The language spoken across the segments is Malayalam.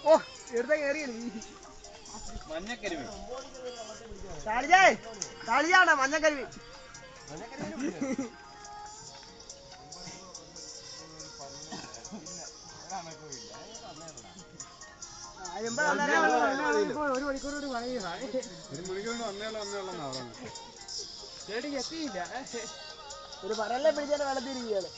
ഓ എടുത്ത കയറിയല്ലേ മഞ്ഞക്കരിമീൻ കളിയാണോ മഞ്ഞക്കരിമീൻ ഒരു മണിക്കൂർ എത്തിയില്ല ഒരു പറയല്ലേ പിടിച്ചാൽ വെള്ളത്തിരിക്കുകയാണ്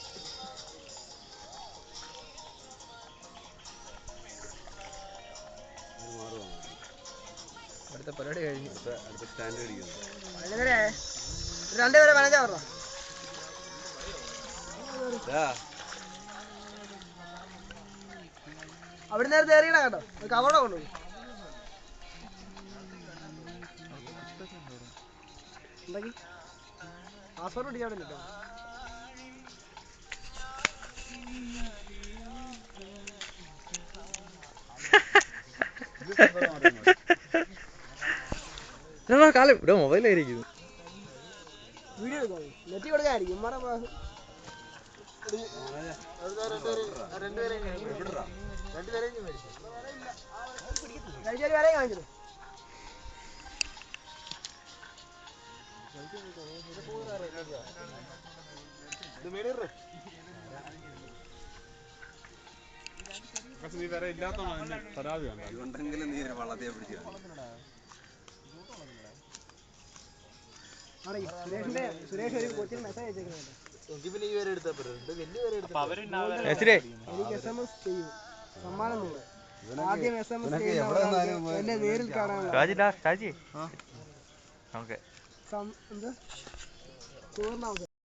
അടുത്ത പരിപാടി കഴിഞ്ഞു അടുത്ത സ്റ്റാൻഡ് അടിക്കുന്നു രണ്ടുപേരെ മനസ്സാ പറഞ്ഞോ അവിടെ നേരത്തെ എറിയണ കേട്ടോ കവറ കൊണ്ടുപോയി എന്താക്കി പാസ്പോർട്ട് പിടിക്കാൻ വേണ്ടി കാലം ഇവിടെ മൊബൈലായിരിക്കും വീഡിയോ എടുക്കാൻ നെറ്റി കൊടുക്കാനായിരിക്കും വരെ കാണിച്ചത് നീ വേറെ ഇല്ലാത്തോണ്ട് പരാതി ഉണ്ടെങ്കിലും നീ വള്ളത്തെ പിടിച്ചു സുരേഷ് ഒരു കൊച്ചിന് മെസ്സേജ് അയച്ചേക്കുന്നുണ്ട് എനിക്ക് SMS ചെയ്യൂ സമ്മാനം ആദ്യം SMS എന്നെ നേരിൽ കാണാൻ സുവർണ